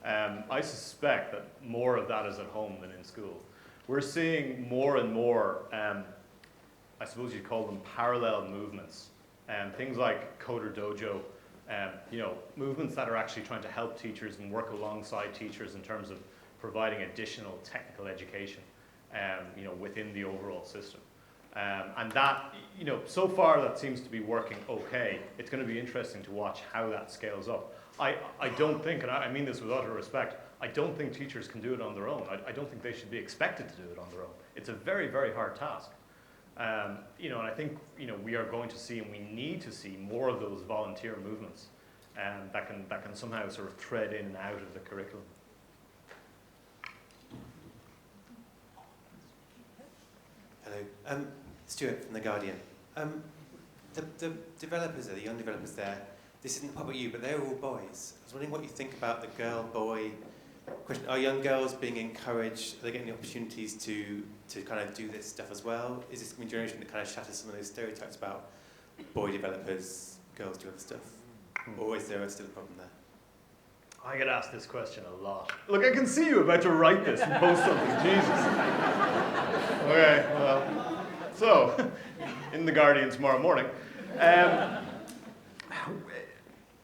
I suspect that more of that is at home than in school. We're seeing more and more, I suppose you'd call them parallel movements. Things like Coder Dojo, movements that are actually trying to help teachers and work alongside teachers in terms of providing additional technical education, within the overall system. And that, so far that seems to be working okay. It's going to be interesting to watch how that scales up. I don't think, and I mean this with utter respect, I don't think teachers can do it on their own. I don't think they should be expected to do it on their own. It's a very, very hard task. And I think, we are going to see, and we need to see more of those volunteer movements that can somehow sort of thread in and out of the curriculum. Hello, Stuart from The Guardian. The developers there, the young developers there, this isn't about you, but they're all boys. I was wondering what you think about the girl-boy question. Are young girls being encouraged, are they getting the opportunities to kind of do this stuff as well? Is this a generation that kind of shatters some of those stereotypes about boy developers, girls do other stuff? Or is there still a problem there? I get asked this question a lot. Look, I can see you about to write this and post something. Jesus. Okay, well, so, in The Guardian tomorrow morning.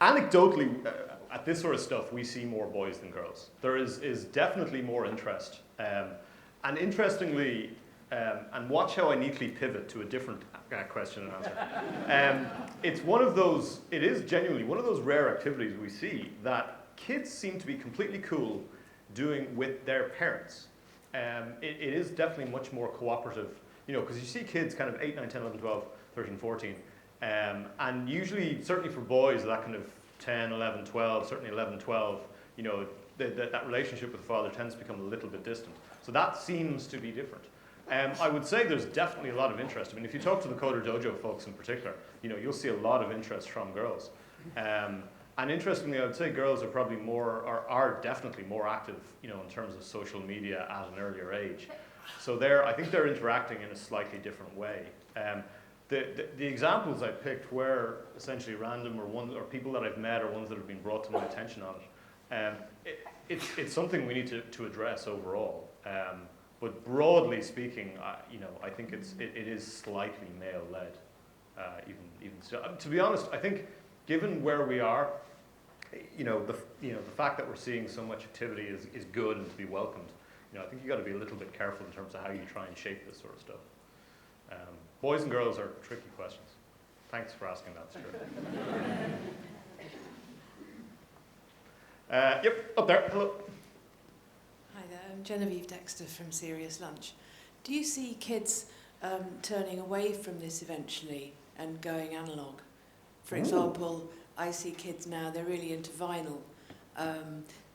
Anecdotally, at this sort of stuff, we see more boys than girls. There is definitely more interest. And interestingly, and watch how I neatly pivot to a different question and answer. It is genuinely one of those rare activities we see that kids seem to be completely cool doing with their parents. It is definitely much more cooperative, because you see kids kind of 8, 9, 10, 11, 12, 13, 14, and usually, certainly for boys, that kind of 10, 11, 12, certainly 11, 12, that relationship with the father tends to become a little bit distant. So that seems to be different. I would say there's definitely a lot of interest. I mean, if you talk to the Coder Dojo folks in particular, you'll see a lot of interest from girls. And interestingly, I would say girls are definitely more active, in terms of social media at an earlier age. So I think they're interacting in a slightly different way. The examples I picked were essentially random or people that I've met or ones that have been brought to my attention on it. It's something we need to address overall. But broadly speaking, I think it is slightly male-led, even still. To be honest, I think given where we are, the fact that we're seeing so much activity is good and to be welcomed. I think you got to be a little bit careful in terms of how you try and shape this sort of stuff. Boys and girls are tricky questions. Thanks for asking that, Stuart. Yep, up there. Hello. Hi there, I'm Genevieve Dexter from Serious Lunch. Do you see kids turning away from this eventually and going analogue? For example, I see kids now, they're really into vinyl.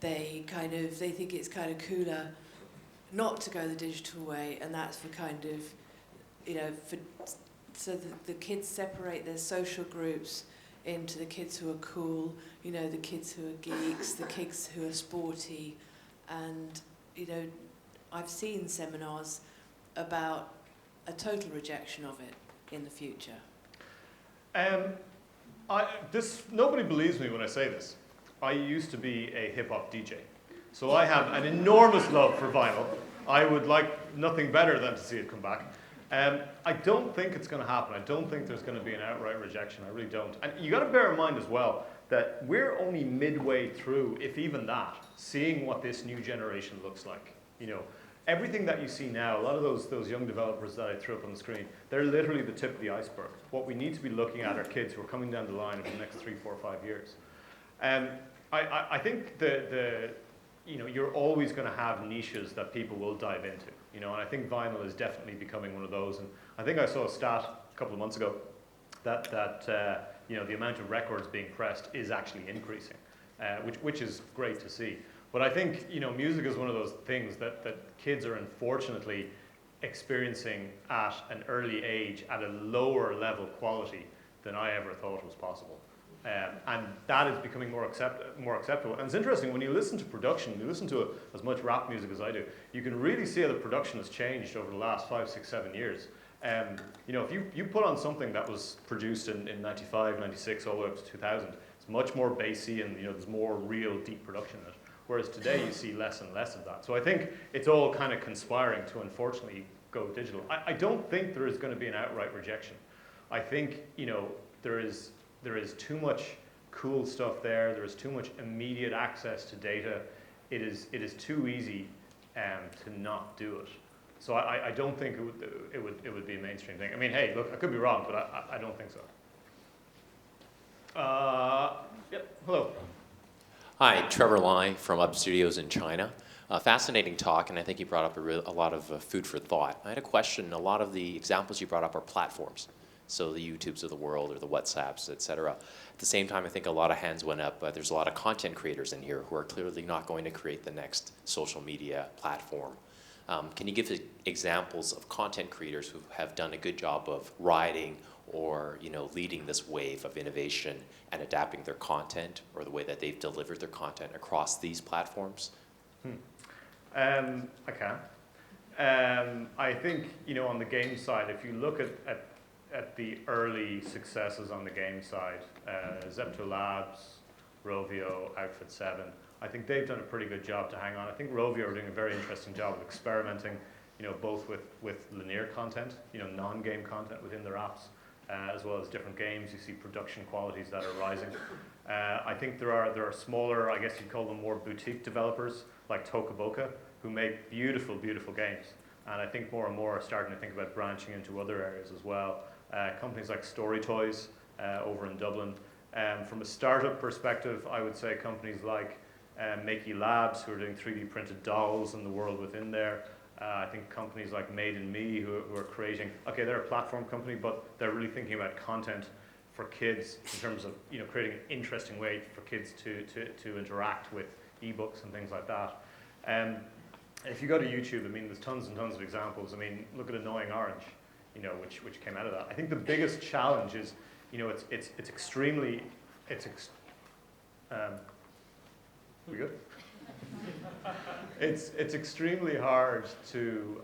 They think it's kind of cooler not to go the digital way, and that's for kind of, so the kids separate their social groups into the kids who are cool, the kids who are geeks, the kids who are sporty, and, I've seen seminars about a total rejection of it in the future. Nobody believes me when I say this. I used to be a hip-hop DJ. So I have an enormous love for vinyl. I would like nothing better than to see it come back. I don't think it's going to happen. I don't think there's going to be an outright rejection. I really don't. And you got to bear in mind as well that we're only midway through, if even that, seeing what this new generation looks like. Everything that you see now, a lot of those young developers that I threw up on the screen, they're literally the tip of the iceberg. What we need to be looking at are kids who are coming down the line over the next 3, 4, 5 years. I think you're always going to have niches that people will dive into. And I think vinyl is definitely becoming one of those. And I think I saw a stat a couple of months ago that the amount of records being pressed is actually increasing, which is great to see. But I think music is one of those things that kids are unfortunately experiencing at an early age at a lower level quality than I ever thought was possible. And that is becoming more acceptable. And it's interesting, when you listen to production, you listen to as much rap music as I do, you can really see how the production has changed over the last 5, 6, 7 years. If you put on something that was produced in 95, 96, all the way up to 2000, it's much more bassy and there's more real deep production in it. Whereas today you see less and less of that. So I think it's all kind of conspiring to unfortunately go digital. I don't think there is going to be an outright rejection. I think there is too much cool stuff there. There is too much immediate access to data. It is too easy to not do it. So I don't think it would be a mainstream thing. I mean, hey, look, I could be wrong, but I don't think so. Yep. Hello. Hi, Trevor Lai from Up Studios in China. Fascinating talk, and I think you brought up a lot of food for thought. I had a question. A lot of the examples you brought up are platforms, so the YouTubes of the world or the WhatsApps, et cetera. At the same time, I think a lot of hands went up. There's a lot of content creators in here who are clearly not going to create the next social media platform. Can you give examples of content creators who have done a good job of riding or leading this wave of innovation and adapting their content or the way that they've delivered their content across these platforms? I can. I think on the game side, if you look at the early successes on the game side, Zepto Labs, Rovio, Outfit 7, I think they've done a pretty good job to hang on. I think Rovio are doing a very interesting job of experimenting, both with linear content, non-game content within their apps, as well as different games. You see production qualities that are rising. I think there are smaller, I guess you'd call them more boutique developers, like Tokaboka, who make beautiful, beautiful games. And I think more and more are starting to think about branching into other areas as well. Companies like Story Toys over in Dublin. From a startup perspective, I would say companies like Makey Labs, who are doing 3D printed dolls and the world within there. I think companies like Made in Me, who are creating, okay, they're a platform company, but they're really thinking about content for kids in terms of creating an interesting way for kids to interact with ebooks and things like that. If you go to YouTube, I mean, there's tons and tons of examples. I mean, look at Annoying Orange, which came out of that. I think the biggest challenge is, it's extremely, we good? It's extremely hard to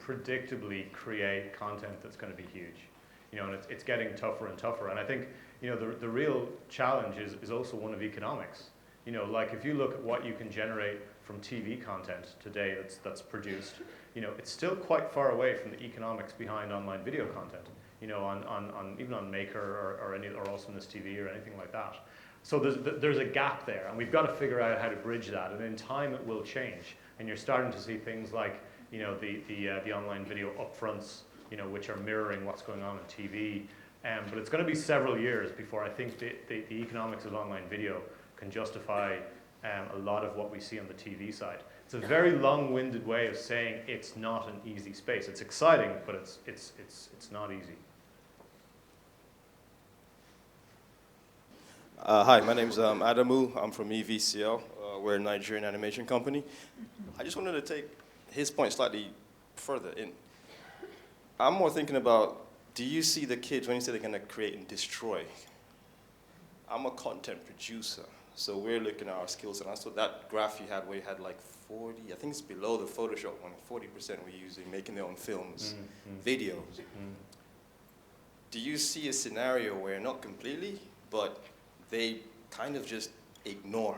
predictably create content that's going to be huge, and it's getting tougher and tougher. And I think, the real challenge is also one of economics. Like if you look at what you can generate from TV content today that's produced, it's still quite far away from the economics behind online video content, on even on Maker or Awesomeness TV or anything like that. So there's a gap there, and we've got to figure out how to bridge that. And in time, it will change. And you're starting to see things like, the online video upfronts, which are mirroring what's going on TV. But it's going to be several years before I think the economics of online video can justify a lot of what we see on the TV side. It's a very long-winded way of saying it's not an easy space. It's exciting, but it's not easy. Hi, my name's Adamu. I'm from EVCL. We're a Nigerian animation company. I just wanted to take his point slightly further in. I'm more thinking about, do you see the kids when you say they're going to create and destroy? I'm a content producer, so we're looking at our skills. And I saw that graph you had where you had like 40, I think it's below the Photoshop one, 40% we're using, making their own films, videos. Do you see a scenario where, not completely, but they kind of just ignore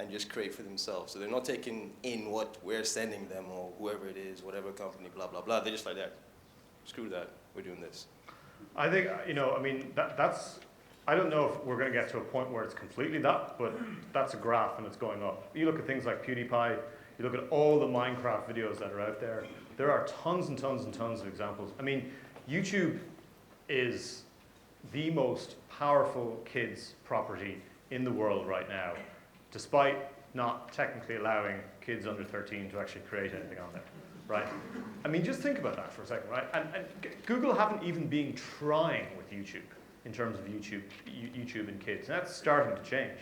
and just create for themselves? So they're not taking in what we're sending them or whoever it is, whatever company, blah, blah, blah. They're just like that. Screw that. We're doing this. I think, that's, I don't know if we're going to get to a point where it's completely that, but that's a graph and it's going up. You look at things like PewDiePie, you look at all the Minecraft videos that are out there. There are tons and tons and tons of examples. I mean, YouTube is the most powerful kids property in the world right now, despite not technically allowing kids under 13 to actually create anything on there, right? I mean, just think about that for a second, right? And Google haven't even been trying with YouTube in terms of YouTube and kids. And that's starting to change.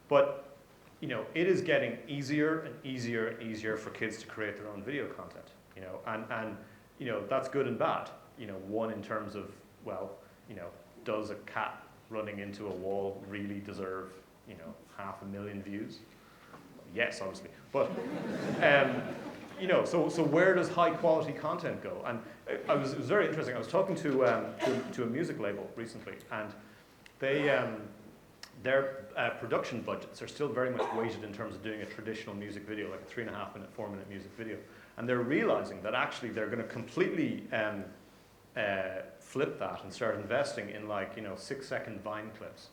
But, it is getting easier and easier and easier for kids to create their own video content, and that's good and bad. One in terms of, well, does a cat running into a wall really deserve, 500,000 views? Yes, obviously. But, so where does high quality content go? And it was very interesting. I was talking to a music label recently, and their production budgets are still very much weighted in terms of doing a traditional music video, like a 3.5-minute, 4-minute music video. And they're realizing that actually they're going to completely flip that and start investing in 6-second Vine clips,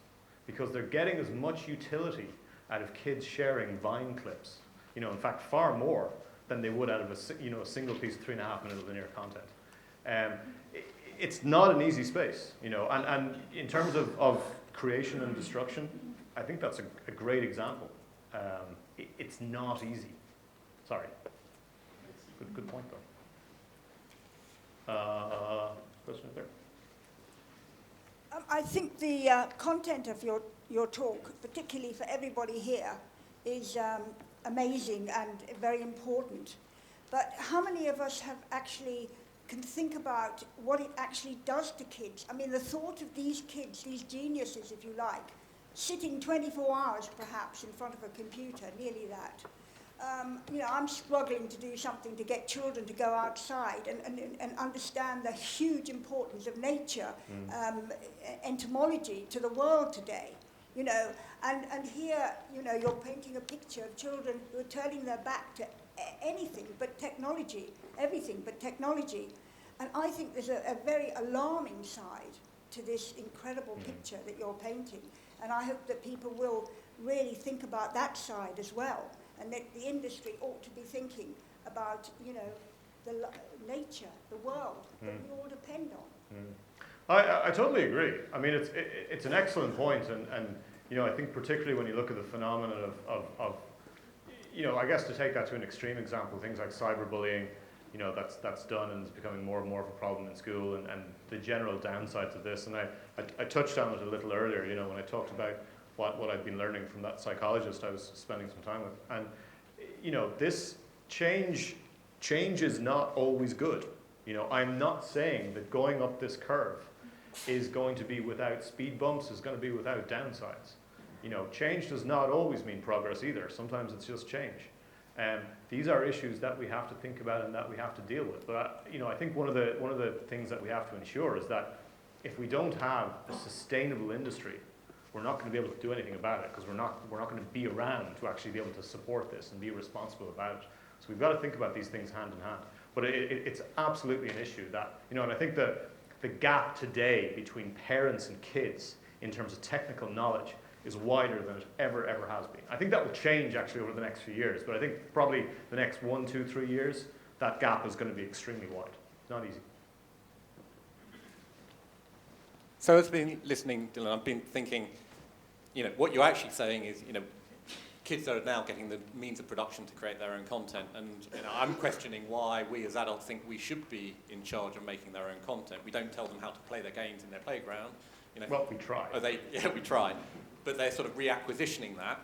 because they're getting as much utility out of kids sharing Vine clips, in fact far more than they would out of a single piece of 3.5-minute linear content. It's not an easy space, and in terms of creation and destruction, I think that's a great example. It's not easy. Sorry. Good point though. Question there. I think the content of your talk, particularly for everybody here, is amazing and very important. But how many of us can think about what it actually does to kids? I mean, the thought of these kids, these geniuses, if you like, sitting 24 hours perhaps in front of a computer, nearly that. I'm struggling to do something to get children to go outside and understand the huge importance of nature, entomology to the world today, and here, you're painting a picture of children who are turning their back to anything but technology, everything but technology. And I think there's a very alarming side to this incredible picture that you're painting. And I hope that people will really think about that side as well, and that the industry ought to be thinking about, you know, the nature, the world that we all depend on. I totally agree. I mean, it's an excellent point, and you know, I think particularly when you look at the phenomenon of you know, I guess to take that to an extreme example, things like cyberbullying, you know, that's done and is becoming more and more of a problem in school, and the general downsides of this. And I touched on it a little earlier, you know, when I talked about what I've been learning from that psychologist I was spending some time with. And, you know, this change is not always good. You know, I'm not saying that going up this curve is going to be without speed bumps, is going to be without downsides. You know, change does not always mean progress either. Sometimes it's just change. These are issues that we have to think about and that we have to deal with. But you know, I think one of the things that we have to ensure is that if we don't have a sustainable industry, we're not going to be able to do anything about it, because we're not going to be around to actually be able to support this and be responsible about it. So we've got to think about these things hand in hand. But it's absolutely an issue that, you know, and I think the gap today between parents and kids in terms of technical knowledge is wider than it ever has been. I think that will change actually over the next few years, but I think probably the next 1, 2, 3 years, that gap is going to be extremely wide. It's not easy. So as I've been listening, Dylan, I've been thinking, you know, what you're actually saying is, you know, kids are now getting the means of production to create their own content, and you know, I'm questioning why we as adults think we should be in charge of making their own content. We don't tell them how to play their games in their playground. You know, well, we try. Yeah, we try. But they're sort of reacquisitioning that.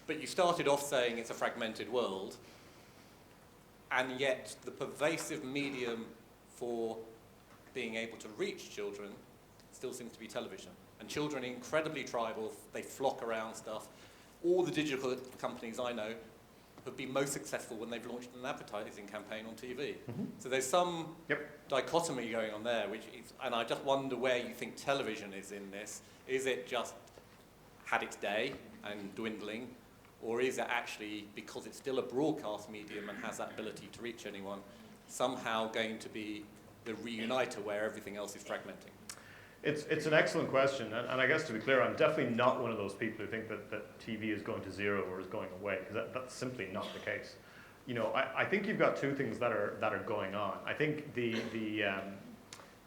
But you started off saying it's a fragmented world, and yet the pervasive medium for being able to reach children still seems to be television. And children are incredibly tribal, they flock around stuff. All the digital companies I know have been most successful when they've launched an advertising campaign on TV. So there's some dichotomy going on there, which is, and I just wonder where you think television is in this. Is it just had its day and dwindling, or is it actually, because it's still a broadcast medium and has that ability to reach anyone, somehow going to be the reuniter where everything else is fragmenting? It's an excellent question, and I guess to be clear, I'm definitely not one of those people who think that TV is going to zero or is going away, because that's simply not the case. You know, I think you've got two things that are going on. I think the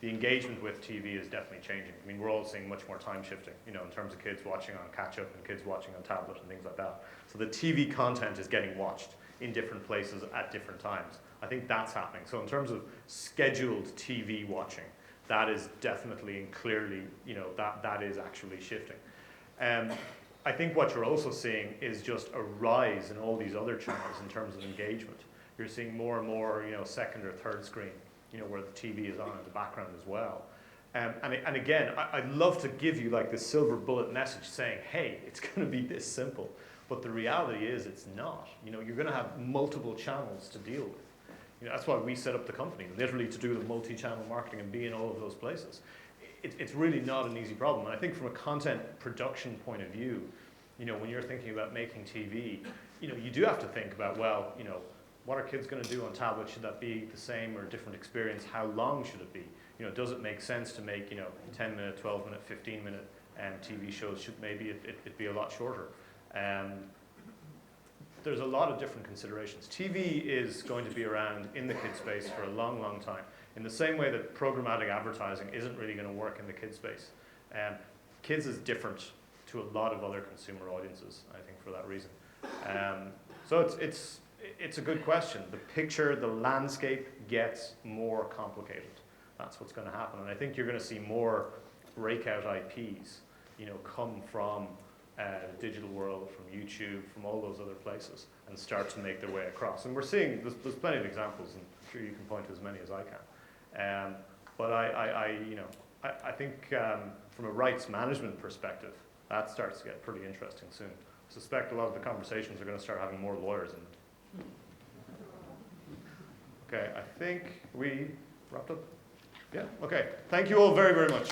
engagement with TV is definitely changing. I mean, we're all seeing much more time shifting, you know, in terms of kids watching on catch-up and kids watching on tablet and things like that. So the TV content is getting watched in different places at different times. I think that's happening. So in terms of scheduled TV watching, that is definitely and clearly, you know, that is actually shifting. I think what you're also seeing is just a rise in all these other channels in terms of engagement. You're seeing more and more, you know, second or third screen, you know, where the TV is on in the background as well. And again, I'd love to give you like this silver bullet message saying, hey, it's going to be this simple. But the reality is it's not. You know, you're going to have multiple channels to deal with. You know, that's why we set up the company, literally to do the multi-channel marketing and be in all of those places. It's really not an easy problem. And I think from a content production point of view, you know, when you're thinking about making TV, you know, you do have to think about, well, you know, what are kids going to do on tablet? Should that be the same or a different experience? How long should it be? You know, does it make sense to make, you know, 10-minute, 12-minute, 15-minute TV shows? Should maybe it be a lot shorter? There's a lot of different considerations. TV is going to be around in the kid space for a long, long time. In the same way that programmatic advertising isn't really going to work in the kid space. Kids is different to a lot of other consumer audiences, I think, for that reason. So it's a good question. The picture, the landscape gets more complicated. That's what's going to happen. And I think you're going to see more breakout IPs, you know, come from the digital world, from YouTube, from all those other places, and start to make their way across. And we're seeing, there's plenty of examples, and I'm sure you can point to as many as I can. But I think from a rights management perspective, that starts to get pretty interesting soon. I suspect a lot of the conversations are going to start having more lawyers in it. Okay, I think we wrapped up. Yeah, okay. Thank you all very, very much.